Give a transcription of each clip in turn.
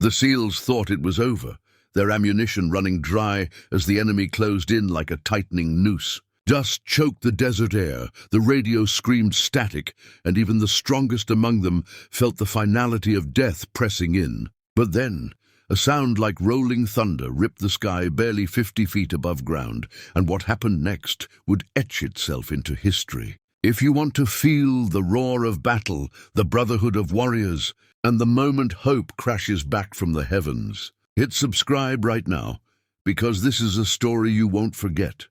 The SEALs thought it was over, their ammunition running dry as the enemy closed in like a tightening noose. Dust choked the desert air, the radio screamed static, and even the strongest among them felt the finality of death pressing in. But then, a sound like rolling thunder ripped the sky barely 50 feet above ground, and what happened next would etch itself into history. If you want to feel the roar of battle, the brotherhood of warriors, and the moment hope crashes back from the heavens, hit subscribe right now, because this is a story you won't forget.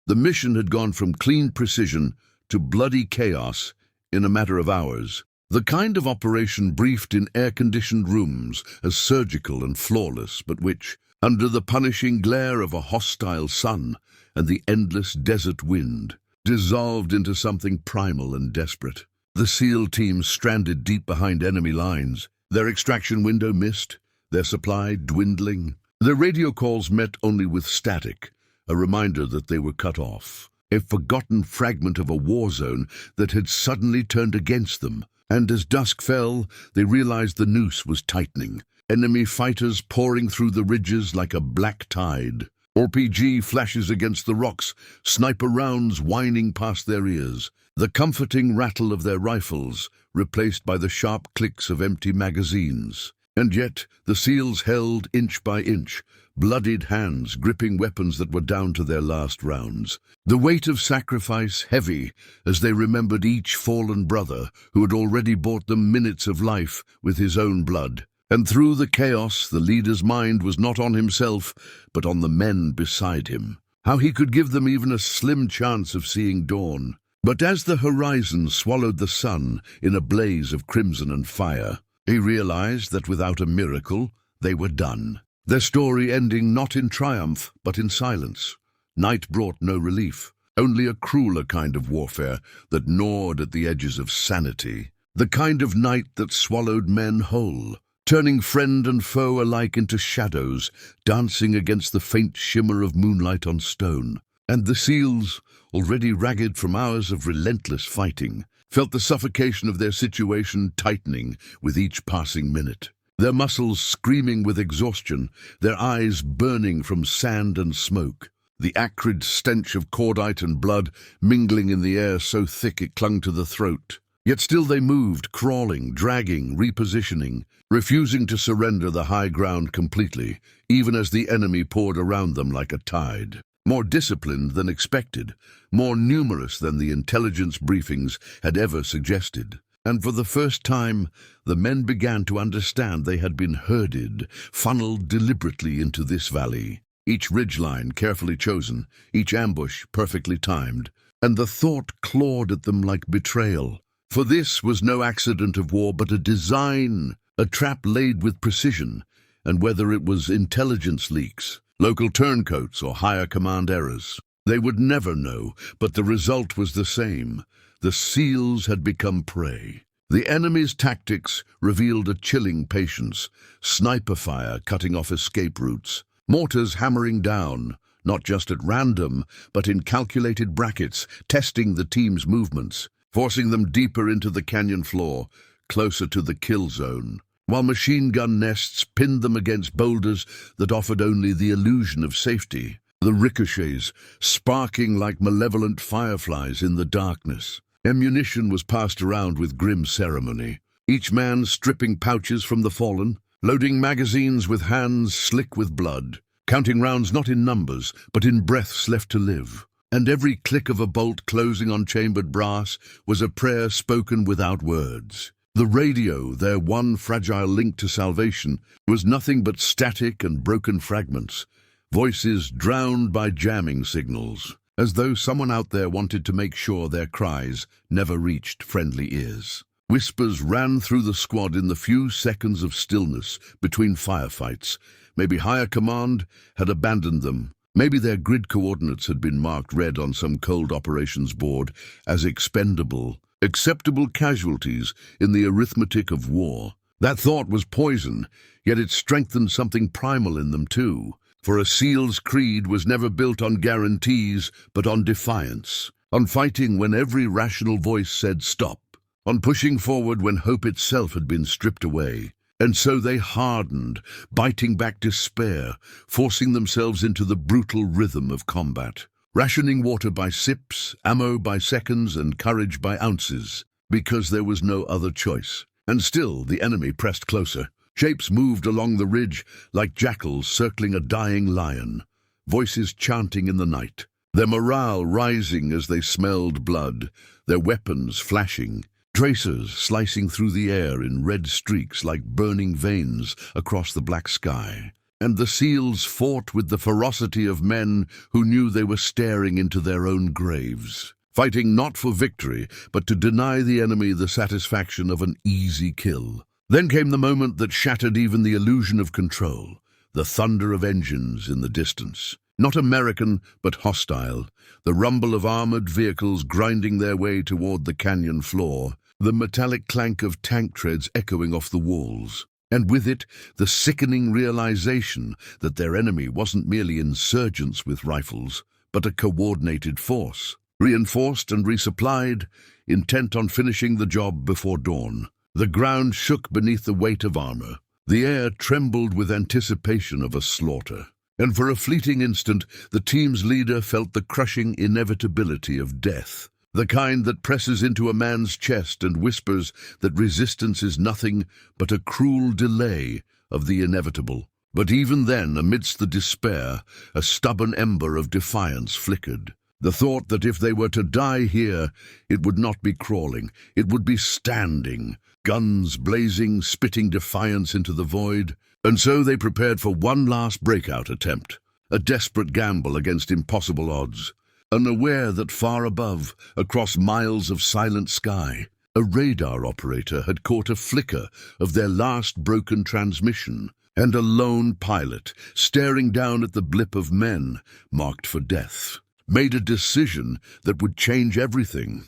The mission had gone from clean precision to bloody chaos in a matter of hours. The kind of operation briefed in air-conditioned rooms as surgical and flawless, but which, under the punishing glare of a hostile sun and the endless desert wind, dissolved into something primal and desperate. The SEAL teams stranded deep behind enemy lines, their extraction window missed, their supply dwindling. Their radio calls met only with static, a reminder that they were cut off, a forgotten fragment of a war zone that had suddenly turned against them. And as dusk fell, they realized the noose was tightening, enemy fighters pouring through the ridges like a black tide. RPG flashes against the rocks, sniper rounds whining past their ears, the comforting rattle of their rifles replaced by the sharp clicks of empty magazines. And yet the SEALs held inch by inch, bloodied hands gripping weapons that were down to their last rounds. The weight of sacrifice heavy as they remembered each fallen brother who had already bought them minutes of life with his own blood. And through the chaos, the leader's mind was not on himself, but on the men beside him. How he could give them even a slim chance of seeing dawn. But as the horizon swallowed the sun in a blaze of crimson and fire, he realized that without a miracle, they were done. Their story ending not in triumph, but in silence. Night brought no relief, only a crueler kind of warfare that gnawed at the edges of sanity. The kind of night that swallowed men whole, turning friend and foe alike into shadows, dancing against the faint shimmer of moonlight on stone. And the SEALs, already ragged from hours of relentless fighting, felt the suffocation of their situation tightening with each passing minute. Their muscles screaming with exhaustion, their eyes burning from sand and smoke, the acrid stench of cordite and blood mingling in the air so thick it clung to the throat. Yet still they moved, crawling, dragging, repositioning, refusing to surrender the high ground completely, even as the enemy poured around them like a tide. More disciplined than expected, more numerous than the intelligence briefings had ever suggested. And for the first time, the men began to understand they had been herded, funneled deliberately into this valley. Each ridgeline carefully chosen, each ambush perfectly timed, and the thought clawed at them like betrayal. For this was no accident of war, but a design, a trap laid with precision, and whether it was intelligence leaks, local turncoats, or higher command errors, they would never know, but the result was the same. The SEALs had become prey. The enemy's tactics revealed a chilling patience, sniper fire cutting off escape routes, mortars hammering down, not just at random, but in calculated brackets, testing the team's movements, forcing them deeper into the canyon floor, closer to the kill zone, while machine gun nests pinned them against boulders that offered only the illusion of safety, the ricochets sparking like malevolent fireflies in the darkness. Ammunition was passed around with grim ceremony, each man stripping pouches from the fallen, loading magazines with hands slick with blood, counting rounds not in numbers, but in breaths left to live. And every click of a bolt closing on chambered brass was a prayer spoken without words. The radio, their one fragile link to salvation, was nothing but static and broken fragments, voices drowned by jamming signals, as though someone out there wanted to make sure their cries never reached friendly ears. Whispers ran through the squad in the few seconds of stillness between firefights. Maybe higher command had abandoned them. Maybe their grid coordinates had been marked red on some cold operations board as expendable, acceptable casualties in the arithmetic of war. That thought was poison, yet it strengthened something primal in them too. For a SEAL's creed was never built on guarantees, but on defiance, on fighting when every rational voice said stop, on pushing forward when hope itself had been stripped away. And so they hardened, biting back despair, forcing themselves into the brutal rhythm of combat, rationing water by sips, ammo by seconds, and courage by ounces, because there was no other choice. And still the enemy pressed closer. Shapes moved along the ridge like jackals circling a dying lion, voices chanting in the night, their morale rising as they smelled blood, their weapons flashing, tracers slicing through the air in red streaks like burning veins across the black sky. And the SEALs fought with the ferocity of men who knew they were staring into their own graves, fighting not for victory, but to deny the enemy the satisfaction of an easy kill. Then came the moment that shattered even the illusion of control, the thunder of engines in the distance. Not American, but hostile, the rumble of armored vehicles grinding their way toward the canyon floor, the metallic clank of tank treads echoing off the walls, and with it the sickening realization that their enemy wasn't merely insurgents with rifles, but a coordinated force, reinforced and resupplied, intent on finishing the job before dawn. The ground shook beneath the weight of armor. The air trembled with anticipation of a slaughter. And for a fleeting instant, the team's leader felt the crushing inevitability of death, the kind that presses into a man's chest and whispers that resistance is nothing but a cruel delay of the inevitable. But even then, amidst the despair, a stubborn ember of defiance flickered. The thought that if they were to die here, it would not be crawling, it would be standing, guns blazing, spitting defiance into the void. And so they prepared for one last breakout attempt, a desperate gamble against impossible odds, unaware that far above, across miles of silent sky, a radar operator had caught a flicker of their last broken transmission, and a lone pilot, staring down at the blip of men marked for death, made a decision that would change everything.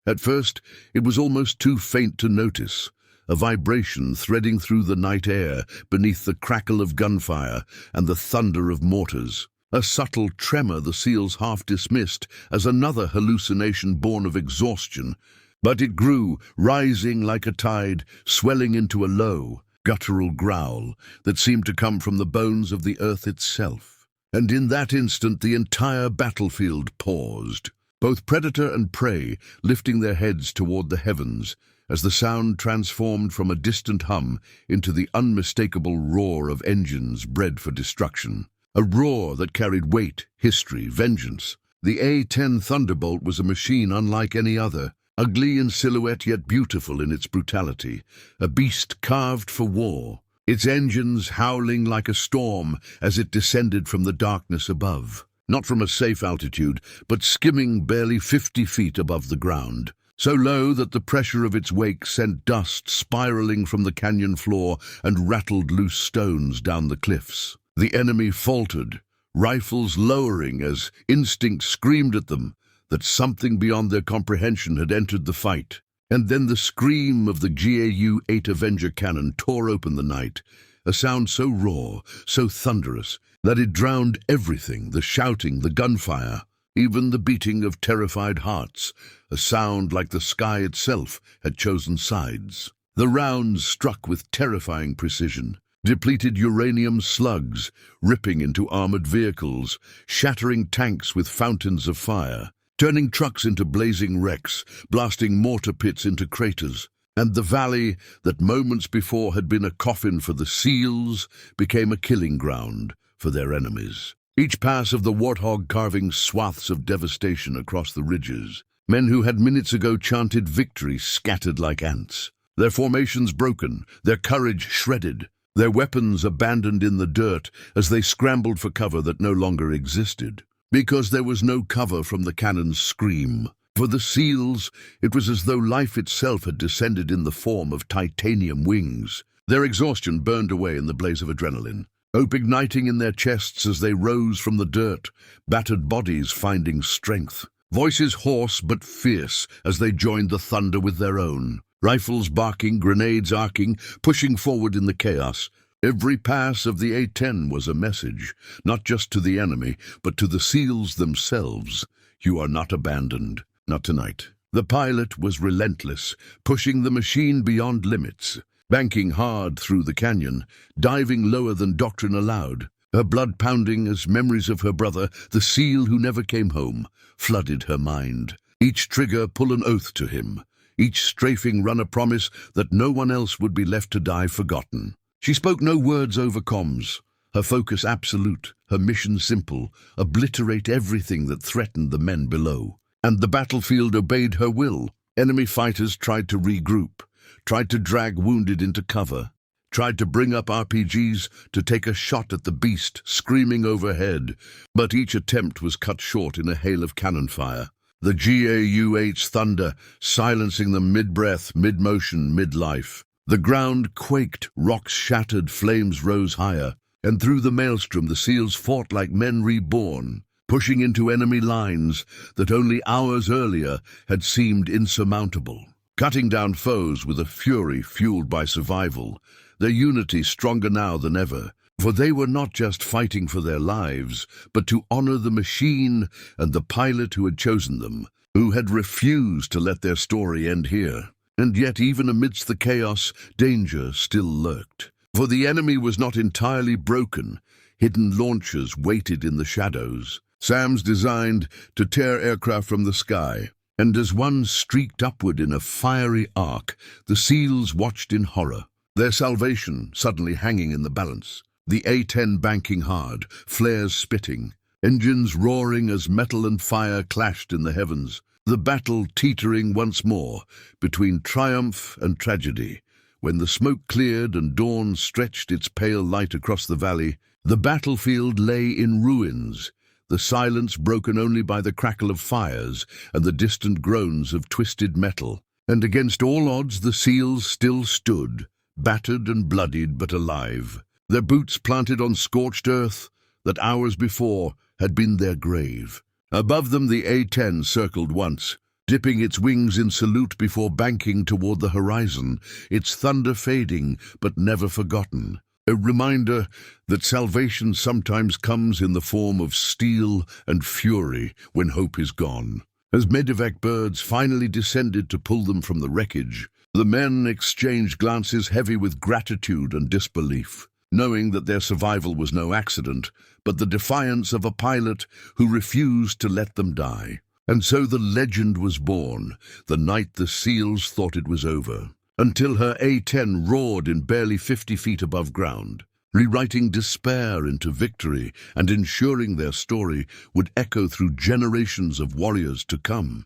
At first, it was almost too faint to notice, a vibration threading through the night air beneath the crackle of gunfire and the thunder of mortars. A subtle tremor the SEALs half dismissed as another hallucination born of exhaustion, but it grew, rising like a tide, swelling into a low, guttural growl that seemed to come from the bones of the earth itself. And in that instant the entire battlefield paused, both predator and prey lifting their heads toward the heavens, as the sound transformed from a distant hum into the unmistakable roar of engines bred for destruction. A roar that carried weight, history, vengeance. The A-10 Thunderbolt was a machine unlike any other, ugly in silhouette yet beautiful in its brutality, a beast carved for war, its engines howling like a storm as it descended from the darkness above, not from a safe altitude, but skimming barely 50 feet above the ground, so low that the pressure of its wake sent dust spiraling from the canyon floor and rattled loose stones down the cliffs. The enemy faltered, rifles lowering as instinct screamed at them that something beyond their comprehension had entered the fight. And then the scream of the GAU-8 Avenger cannon tore open the night, a sound so raw, so thunderous, that it drowned everything, the shouting, the gunfire, even the beating of terrified hearts, a sound like the sky itself had chosen sides. The rounds struck with terrifying precision, depleted uranium slugs ripping into armored vehicles, shattering tanks with fountains of fire, turning trucks into blazing wrecks, blasting mortar pits into craters. And the valley that moments before had been a coffin for the SEALs became a killing ground for their enemies. Each pass of the Warthog carving swaths of devastation across the ridges. Men who had minutes ago chanted victory scattered like ants, their formations broken, their courage shredded, their weapons abandoned in the dirt as they scrambled for cover that no longer existed. Because there was no cover from the cannon's scream. For the SEALs, it was as though life itself had descended in the form of titanium wings. Their exhaustion burned away in the blaze of adrenaline, hope igniting in their chests as they rose from the dirt, battered bodies finding strength. Voices hoarse but fierce as they joined the thunder with their own. Rifles barking, grenades arcing, pushing forward in the chaos. Every pass of the A-10 was a message, not just to the enemy, but to the SEALs themselves. You are not abandoned. Not tonight. The pilot was relentless, pushing the machine beyond limits, banking hard through the canyon, diving lower than doctrine allowed. Her blood pounding as memories of her brother, the SEAL who never came home, flooded her mind. Each trigger pull an oath to him, each strafing run a promise that no one else would be left to die forgotten. She spoke no words over comms, her focus absolute, her mission simple: obliterate everything that threatened the men below. And the battlefield obeyed her will. Enemy fighters tried to regroup, tried to drag wounded into cover, tried to bring up RPGs to take a shot at the beast screaming overhead, but each attempt was cut short in a hail of cannon fire. The GAU-8's thunder silencing them mid-breath, mid-motion, mid-life. The ground quaked, rocks shattered, flames rose higher, and through the maelstrom the SEALs fought like men reborn, pushing into enemy lines that only hours earlier had seemed insurmountable, cutting down foes with a fury fueled by survival, their unity stronger now than ever. For they were not just fighting for their lives, but to honor the machine and the pilot who had chosen them, who had refused to let their story end here. And yet, even amidst the chaos, danger still lurked. For the enemy was not entirely broken. Hidden launchers waited in the shadows, SAMs designed to tear aircraft from the sky. And as one streaked upward in a fiery arc, the SEALs watched in horror, their salvation suddenly hanging in the balance. The A-10 banking hard, flares spitting, engines roaring as metal and fire clashed in the heavens, the battle teetering once more between triumph and tragedy. When the smoke cleared and dawn stretched its pale light across the valley, the battlefield lay in ruins, the silence broken only by the crackle of fires and the distant groans of twisted metal. And against all odds the SEALs still stood, battered and bloodied but alive, their boots planted on scorched earth that hours before had been their grave. Above them the A-10 circled once, dipping its wings in salute before banking toward the horizon, its thunder fading but never forgotten. A reminder that salvation sometimes comes in the form of steel and fury when hope is gone. As medevac birds finally descended to pull them from the wreckage, the men exchanged glances heavy with gratitude and disbelief, knowing that their survival was no accident, but the defiance of a pilot who refused to let them die. And so the legend was born, the night the SEALs thought it was over, until her A-10 roared in barely 50 feet above ground, rewriting despair into victory and ensuring their story would echo through generations of warriors to come.